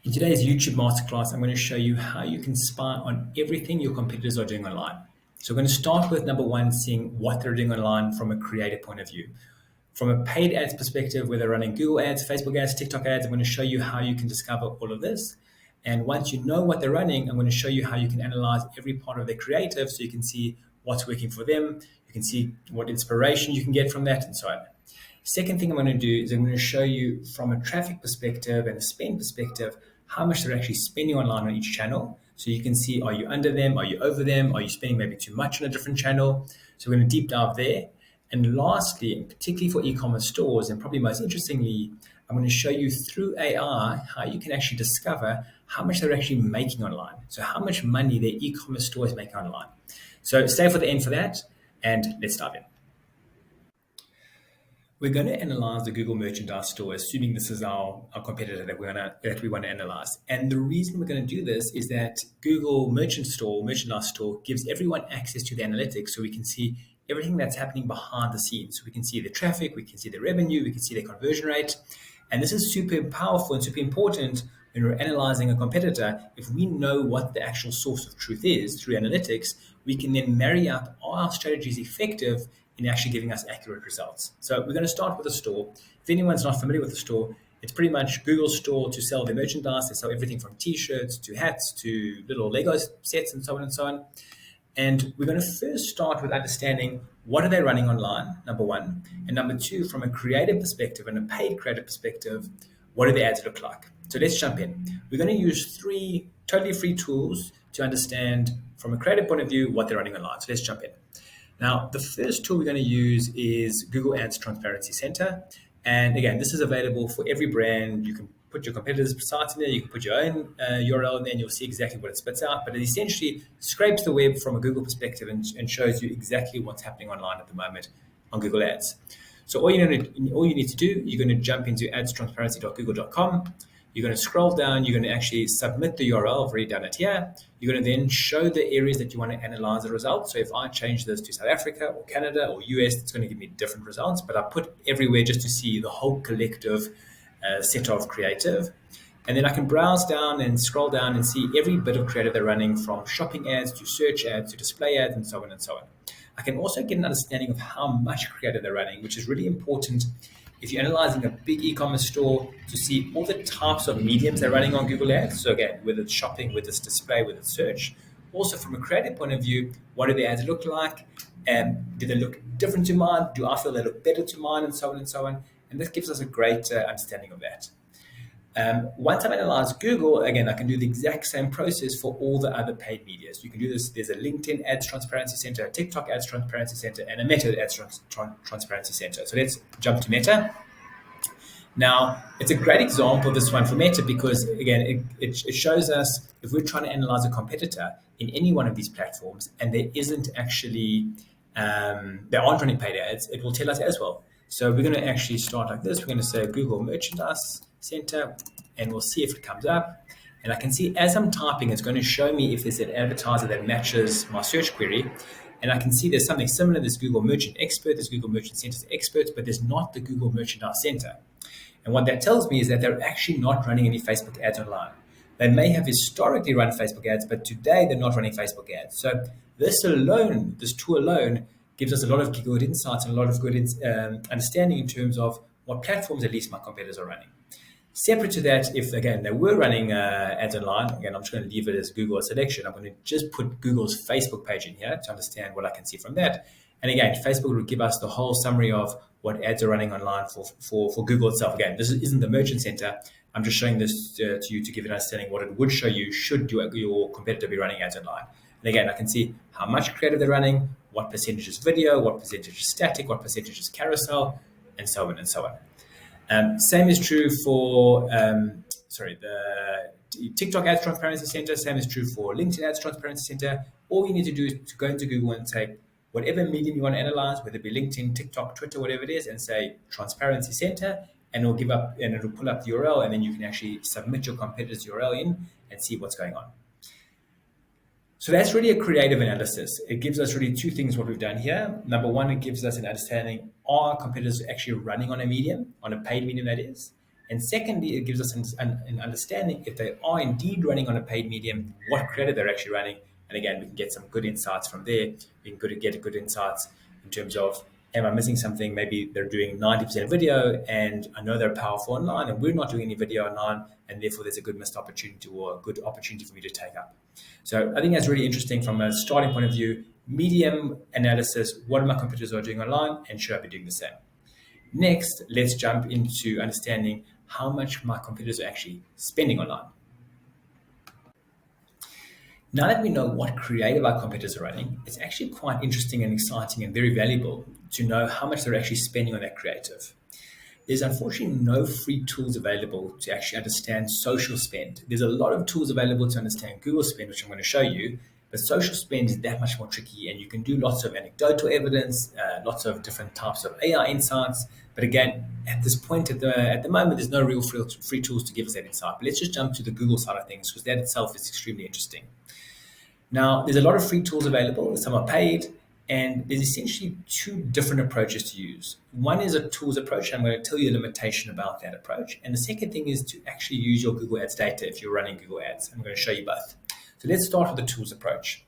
In today's YouTube masterclass, I'm going to show you how you can spy on everything your competitors are doing online. So we're going to start with number one, seeing what they're doing online from a creative point of view. From a paid ads perspective, where they're running Google ads, Facebook ads, TikTok ads, I'm going to show you how you can discover all of this. And once you know what they're running, I'm going to show you how you can analyze every part of their creative so you can see what's working for them. You can see what inspiration you can get from that and so on. Second thing I'm going to do is I'm going to show you from a traffic perspective and a spend perspective how much they're actually spending online on each channel. So you can see, are you under them? Are you over them? Are you spending maybe too much on a different channel? So we're going to deep dive there. And lastly, and particularly for e-commerce stores, and probably most interestingly, I'm going to show you through AI how you can actually discover how much they're actually making online. So how much money their e-commerce stores make online. So stay for the end for that, and let's dive in. We're going to analyze the Google Merchandise Store, assuming this is our competitor that we want to analyze. And the reason we're going to do this is that Google Merchandise Store gives everyone access to the analytics, so we can see everything that's happening behind the scenes. So we can see the traffic, we can see the revenue, we can see the conversion rate. And this is super powerful and super important when we're analyzing a competitor. If we know what the actual source of truth is through analytics, we can then marry up our strategies effective in actually giving us accurate results. So we're going to start with a store. If anyone's not familiar with the store, it's pretty much Google's store to sell their merchandise. They sell everything from t-shirts to hats to little Lego sets and so on and so on. And we're going to first start with understanding what are they running online, number one. And number two, from a creative perspective and a paid creative perspective, what do the ads look like? So let's jump in. We're going to use 3 totally free tools to understand from a creative point of view what they're running online. So let's jump in. Now, the first tool we're going to use is Google Ads Transparency Center. And again, this is available for every brand. You can put your competitors' sites in there. You can put your own URL in there, and you'll see exactly what it spits out. But it essentially scrapes the web from a Google perspective and shows you exactly what's happening online at the moment on Google Ads. So all you need to do, you're going to jump into adstransparency.google.com. You're going to scroll down. You're going to actually submit the URL. I've already done it here. You're going to then show the areas that you want to analyze the results. So if I change this to South Africa or Canada or US, it's going to give me different results. But I put everywhere just to see the whole collective set of creative. And then I can browse down and scroll down and see every bit of creative they're running, from shopping ads to search ads to display ads and so on and so on. I can also get an understanding of how much creative they're running, which is really important if you're analyzing a big e-commerce store, to see all the types of mediums they're running on Google Ads. So again, whether it's shopping, whether it's display, whether it's search. Also from a creative point of view, what do the ads look like? And do they look different to mine? Do I feel they look better to mine? And so on and so on. And this gives us a great understanding of that. Once I've analyzed Google, again, I can do the exact same process for all the other paid medias. You can do this. There's a LinkedIn Ads Transparency Center, a TikTok Ads Transparency Center, and a Meta Ads Transparency Center. So let's jump to Meta. Now, it's a great example, this one, for Meta, because, again, it shows us if we're trying to analyze a competitor in any one of these platforms and there isn't actually, there aren't running paid ads, it will tell us as well. So we're going to actually start like this. We're going to say Google Merchandise Center, and we'll see if it comes up. And I can see as I'm typing, it's going to show me if there's an advertiser that matches my search query. And I can see there's something similar. There's Google Merchant Expert, there's Google Merchant Center Experts, but there's not the Google Merchandise Center. And what that tells me is that they're actually not running any Facebook ads online. They may have historically run Facebook ads, but today they're not running Facebook ads. So this tool alone, gives us a lot of good insights and a lot of good understanding in terms of what platforms at least my competitors are running. Separate to that, if, again, they were running ads online, again, I'm just going to leave it as Google selection. I'm going to just put Google's Facebook page in here to understand what I can see from that. And again, Facebook will give us the whole summary of what ads are running online for Google itself. Again, this isn't the Merchant Center. I'm just showing this to you to give you an understanding what it would show you should your competitor be running ads online. And again, I can see how much creative they're running, what percentage is video, what percentage is static, what percentage is carousel, and so on and so on. Same is true for the TikTok Ads Transparency Center. Same is true for LinkedIn Ads Transparency Center. All you need to do is to go into Google and take whatever medium you want to analyze, whether it be LinkedIn, TikTok, Twitter, whatever it is, and say Transparency Center, and it'll pull up the URL, and then you can actually submit your competitor's URL in and see what's going on. So that's really a creative analysis. It gives us really 2 things what we've done here. Number one, it gives us an understanding, are competitors actually running on a medium, on a paid medium that is? And secondly, it gives us an understanding if they are indeed running on a paid medium, what creative they're actually running. And again, we can get some good insights from there. We can get good insights in terms of, am I missing something? Maybe they're doing 90% video and I know they're powerful online and we're not doing any video online, and therefore there's a good missed opportunity or a good opportunity for me to take up. So I think that's really interesting from a starting point of view. Medium analysis, what my competitors are doing online, and should I be doing the same? Next, let's jump into understanding how much my competitors are actually spending online. Now that we know what creative our competitors are running, it's actually quite interesting and exciting and very valuable to know how much they're actually spending on that creative. There's unfortunately no free tools available to actually understand social spend. There's a lot of tools available to understand Google spend, which I'm going to show you, but social spend is that much more tricky, and you can do lots of anecdotal evidence, lots of different types of AI insights. But again, at this point, at the moment, there's no real free tools to give us that insight. But let's just jump to the Google side of things, because that itself is extremely interesting. Now, there's a lot of free tools available, some are paid, and there's essentially two different approaches to use. One is a tools approach, and I'm going to tell you a limitation about that approach. And the second thing is to actually use your Google Ads data if you're running Google Ads. I'm going to show you both. So let's start with the tools approach.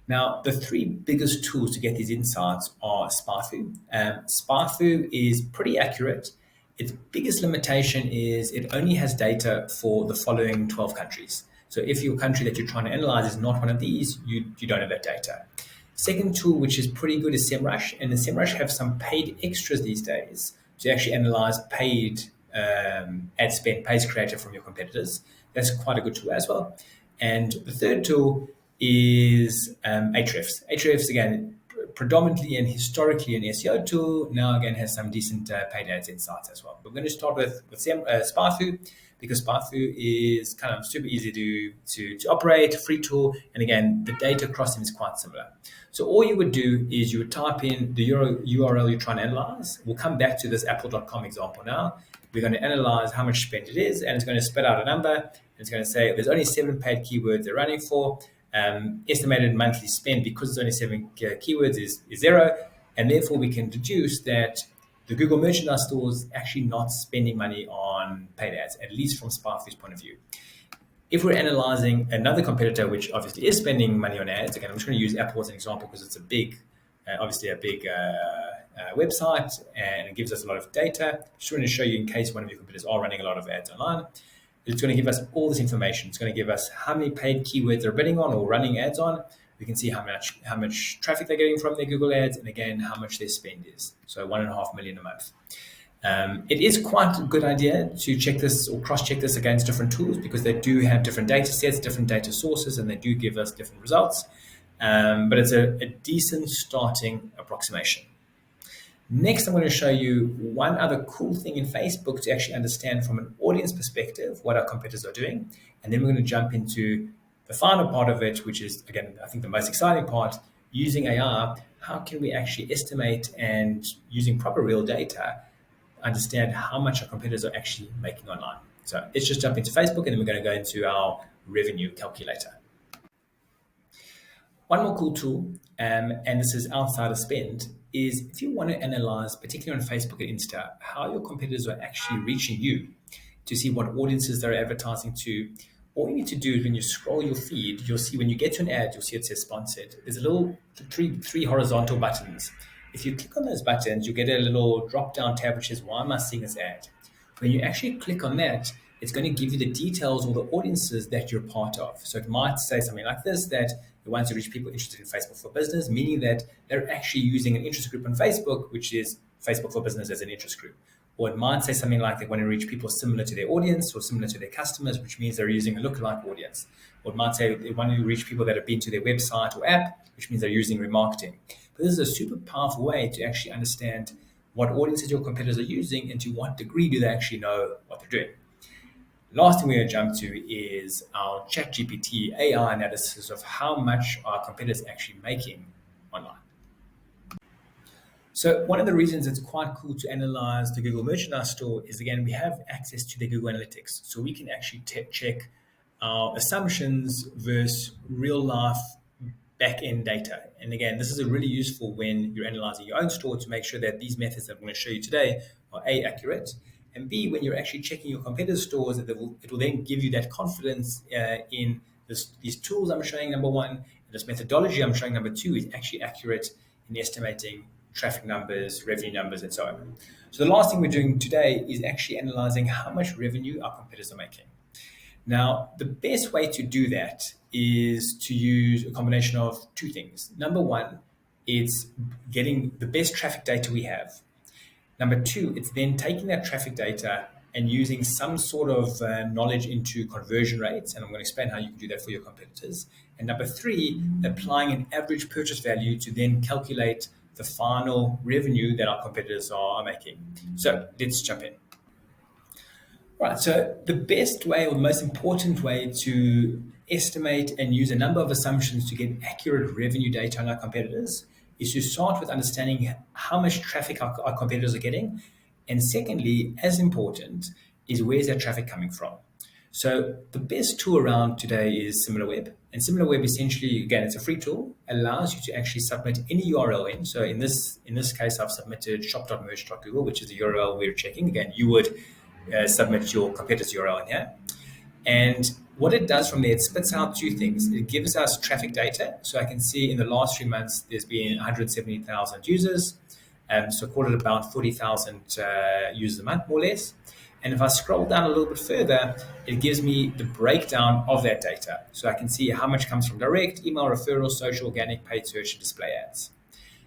Now, the three biggest tools to get these insights are SpyFu. SpyFu is pretty accurate. Its biggest limitation is it only has data for the following 12 countries. So if your country that you're trying to analyze is not one of these, you don't have that data. Second tool, which is pretty good, is SEMrush. And the SEMrush have some paid extras these days to actually analyze paid ad spend, paid creative from your competitors. That's quite a good tool as well. And the third tool is Ahrefs. Ahrefs, again, predominantly and historically an SEO tool, now again has some decent paid ads insights as well. We're going to start with SpyFu, because SpyFu is kind of super easy to operate, free tool, and again, the data across them is quite similar. So all you would do is you would type in the URL you're trying to analyze. We'll come back to this apple.com example now. We're going to analyze how much spent it is, and it's going to spit out a number. And it's going to say there's only 7 paid keywords they're running for. Estimated monthly spend, because it's only 7 keywords, is 0. And therefore, we can deduce that the Google merchandise store is actually not spending money on paid ads, at least from SpyFu's point of view. If we're analyzing another competitor, which obviously is spending money on ads, again, I'm just going to use Apple as an example because it's obviously a big website, and it gives us a lot of data. Just want to show you in case one of your competitors are running a lot of ads online. It's going to give us all this information. It's going to give us how many paid keywords they're bidding on or running ads on. We can see how much traffic they're getting from their Google ads, and again, how much their spend is. So 1.5 million a month. It is quite a good idea to check this or cross-check this against different tools, because they do have different data sets, different data sources, and they do give us different results. But it's a decent starting approximation. Next, I'm going to show you one other cool thing in Facebook to actually understand from an audience perspective what our competitors are doing. And then we're going to jump into the final part of it, which is, again, I think the most exciting part, using AI. How can we actually estimate, and using proper real data, understand how much our competitors are actually making online? So let's just jump into Facebook, and then we're going to go into our revenue calculator. One more cool tool, and this is outside of spend, is if you want to analyze, particularly on Facebook and Insta, how your competitors are actually reaching you, to see what audiences they're advertising to. All you need to do is, when you scroll your feed, you'll see when you get to an ad, you'll see it says sponsored. There's a little three horizontal buttons. If you click on those buttons, you get a little drop-down tab which says, why am I seeing this ad? When you actually click on that, it's going to give you the details or the audiences that you're part of. So it might say something like this, that it wants to reach people interested in Facebook for Business, meaning that they're actually using an interest group on Facebook, which is Facebook for Business as an interest group. Or it might say something like they want to reach people similar to their audience or similar to their customers, which means they're using a lookalike audience. Or it might say they want to reach people that have been to their website or app, which means they're using remarketing. But this is a super powerful way to actually understand what audiences your competitors are using and to what degree do they actually know what they're doing. Last thing we're going to jump to is our ChatGPT AI analysis of how much our competitors are actually making online. So one of the reasons it's quite cool to analyze the Google Merchandise Store is, again, we have access to the Google Analytics. So we can actually check our assumptions versus real life back-end data. And again, this is really useful when you're analyzing your own store, to make sure that these methods that I'm going to show you today are accurate, And B, when you're actually checking your competitor stores, it will then give you that confidence in these tools I'm showing, number one, and this methodology I'm showing, number two, is actually accurate in estimating traffic numbers, revenue numbers, and so on. So the last thing we're doing today is actually analyzing how much revenue our competitors are making. Now, the best way to do that is to use a combination of two things. Number one, it's getting the best traffic data we have. Number two, it's then taking that traffic data and using some sort of knowledge into conversion rates. And I'm going to explain how you can do that for your competitors. And number three, applying an average purchase value to then calculate the final revenue that our competitors are making. So let's jump in. Right, so the best way or the most important way to estimate and use a number of assumptions to get accurate revenue data on our competitors is to start with understanding how much traffic our competitors are getting. And secondly, as important, is where's that traffic coming from? So the best tool around today is SimilarWeb. And SimilarWeb essentially, again, it's a free tool, allows you to actually submit any URL in. So in this case, I've submitted shop.merch.google, which is the URL we're checking. Again, you would submit your competitor's URL in here. And what it does from there, it spits out two things. It gives us traffic data. So I can see in the last 3 months, there's been 170,000 users. So call it about 40,000 users a month, more or less. And if I scroll down a little bit further, it gives me the breakdown of that data. So I can see how much comes from direct, email, referrals, social, organic, paid search, and display ads.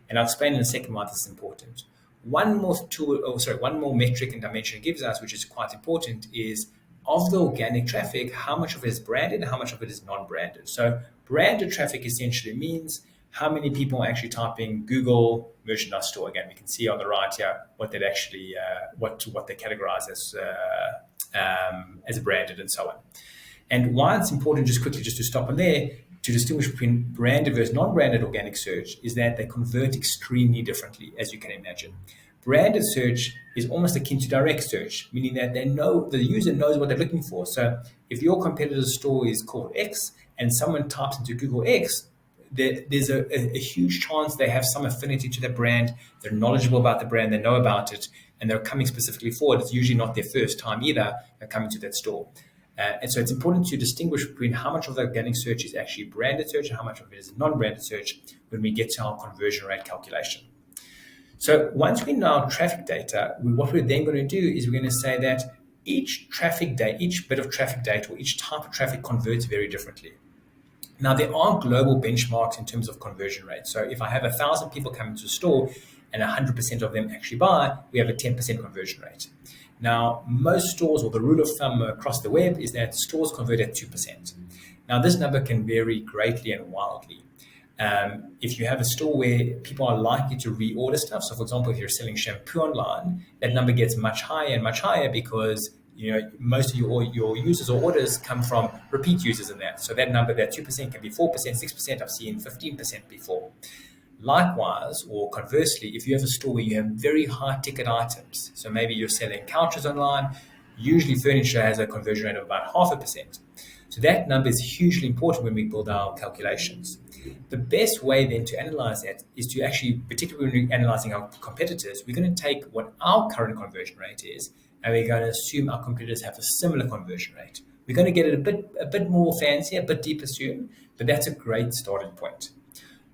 And I'll explain in a second why this is important. One more metric and dimension it gives us, which is quite important, is of the organic traffic, how much of it is branded and how much of it is non-branded. So branded traffic essentially means how many people are actually typing Google merchandise store. Again, we can see on the right here what that actually what they categorize as branded and so on. And why it's important, just to stop on there, to distinguish between branded versus non-branded organic search is that they convert extremely differently, as you can imagine. Branded search is almost akin to direct search, meaning that the user knows what they're looking for. So if your competitor's store is called X and someone types into Google X, there's a huge chance they have some affinity to the brand, they're knowledgeable about the brand, they know about it, and they're coming specifically for it. It's usually not their first time either, they're coming to that store. And so it's important to distinguish between how much of the organic search is actually branded search and how much of it is non-branded search when we get to our conversion rate calculation. So once we know our traffic data, what we're then going to do is we're going to say that each bit of traffic data or each type of traffic converts very differently. Now, there are global benchmarks in terms of conversion rate. So if I have 1,000 people coming to the store and 100% of them actually buy, we have a 10% conversion rate. Now, most stores, or the rule of thumb across the web, is that stores convert at 2%. Now, this number can vary greatly and wildly. If you have a store where people are likely to reorder stuff, so for example, if you're selling shampoo online, that number gets much higher and much higher because most of your users or orders come from repeat users in that. So that number, that 2% can be 4%, 6%. I've seen 15% before. Likewise, or conversely, if you have a store where you have very high ticket items, so maybe you're selling couches online, usually furniture has a conversion rate of about 0.5%. So that number is hugely important when we build our calculations. The best way then to analyze that is to actually, particularly when we're analyzing our competitors, we're going to take what our current conversion rate is, and we're going to assume our competitors have a similar conversion rate. We're going to get it a bit more fancy, a bit deeper soon, but that's a great starting point.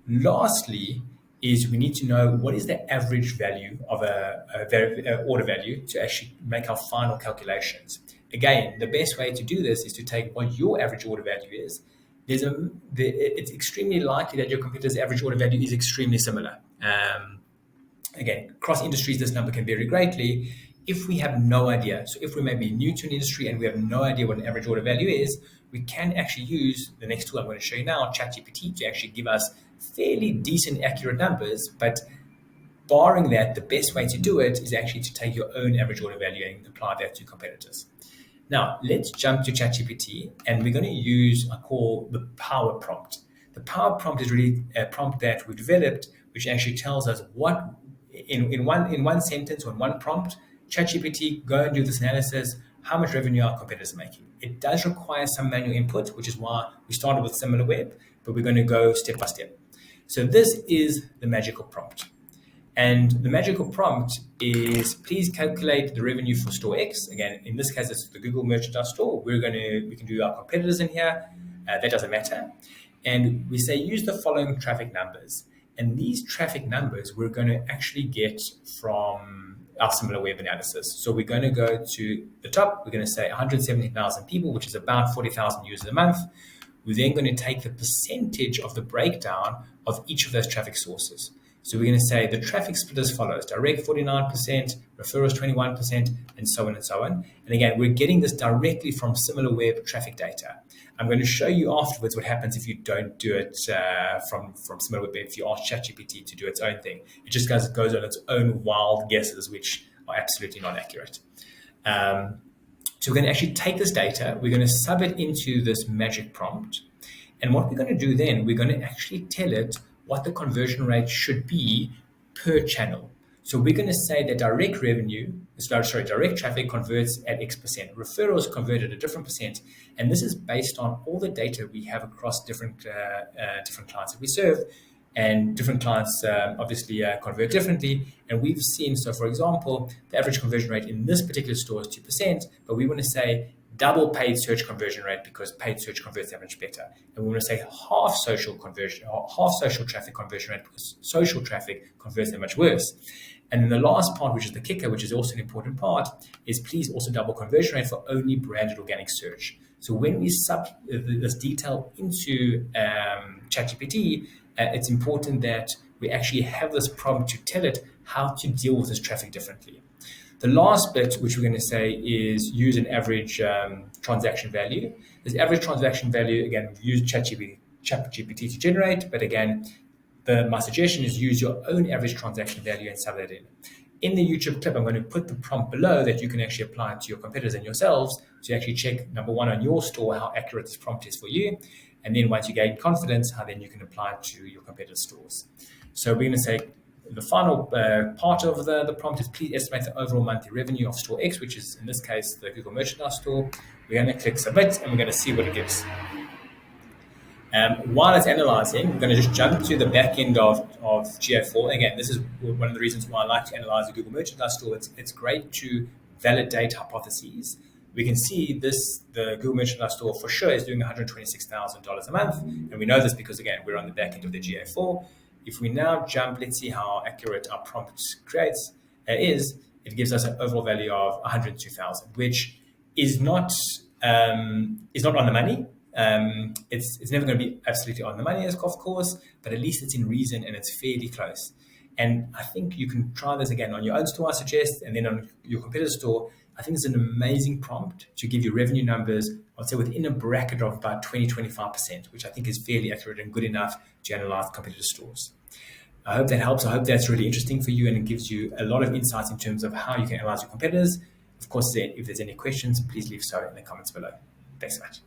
Lastly, is we need to know what is the average value of a order value to actually make our final calculations. Again, the best way to do this is to take what your average order value is. It's extremely likely that your competitor's average order value is extremely similar. Again, across industries, this number can vary greatly. If we have no idea, so if we may be new to an industry and we have no idea what an average order value is, we can actually use the next tool I'm going to show you now, ChatGPT, to actually give us fairly decent, accurate numbers. But barring that, the best way to do it is actually to take your own average order value and apply that to competitors. Now, let's jump to ChatGPT, and we're going to use, I call the power prompt. The power prompt is really a prompt that we developed, which actually tells us what, in one sentence or in one prompt, ChatGPT, go and do this analysis, how much revenue our competitors are making. It does require some manual input, which is why we started with SimilarWeb, but we're going to go step by step. So this is the magical prompt. And the magical prompt is, please calculate the revenue for store X. Again, in this case, it's the Google Merchandise Store. We can do our competitors in here. That doesn't matter. And we say, use the following traffic numbers. And these traffic numbers we're going to actually get from our similar web analysis. So we're going to go to the top. We're going to say 170,000 people, which is about 40,000 users a month. We're then going to take the percentage of the breakdown of each of those traffic sources. So we're going to say the traffic split as follows: direct 49%, referrals 21%, and so on and so on. And again, we're getting this directly from SimilarWeb traffic data. I'm going to show you afterwards what happens if you don't do it from SimilarWeb. If you ask ChatGPT to do its own thing, it just goes on its own wild guesses, which are absolutely not accurate. So we're going to actually take this data, we're going to sub it into this magic prompt. And what we're going to do then, we're going to actually tell it what the conversion rate should be per channel. So we're going to say that direct traffic converts at X percent, referrals convert at a different percent, and this is based on all the data we have across different clients that we serve, and different clients obviously convert differently. And we've seen, so for example, the average conversion rate in this particular store is 2%, but we want to say double paid search conversion rate because paid search converts that much better. And we want to say half social traffic conversion rate because social traffic converts that much worse. And then the last part, which is the kicker, which is also an important part, is please also double conversion rate for only branded organic search. So when we sub this detail into ChatGPT, it's important that we actually have this prompt to tell it how to deal with this traffic differently. The last bit, which we're going to say, is use an average transaction value. This average transaction value, again, we've used ChatGPT to generate, but again, my suggestion is use your own average transaction value and sub that in. In the YouTube clip, I'm going to put the prompt below that you can actually apply to your competitors and yourselves to actually check, number one, on your store, how accurate this prompt is for you. And then once you gain confidence, how then you can apply it to your competitor stores. So we're going to say, the final part of the prompt is please estimate the overall monthly revenue of store X, which is in this case the Google Merchandise Store. We're going to click submit and we're going to see what it gives. While it's analyzing, we're going to just jump to the back end of GA4. Again, this is one of the reasons why I like to analyze the Google Merchandise Store. It's great to validate hypotheses. We can see the Google Merchandise Store for sure is doing $126,000 a month. And we know this because, again, we're on the back end of the GA4. If we now jump, let's see how accurate our prompt is. It gives us an overall value of 102,000, which is not on the money. It's never going to be absolutely on the money, of course, but at least it's in reason and it's fairly close. And I think you can try this again on your own store, I suggest, and then on your competitor store. I think it's an amazing prompt to give you revenue numbers, I'd say within a bracket of about 20-25%, which I think is fairly accurate and good enough to analyze competitor stores. I hope that helps. I hope that's really interesting for you and it gives you a lot of insights in terms of how you can analyze your competitors. Of course, if there's any questions, please leave so in the comments below. Thanks so much.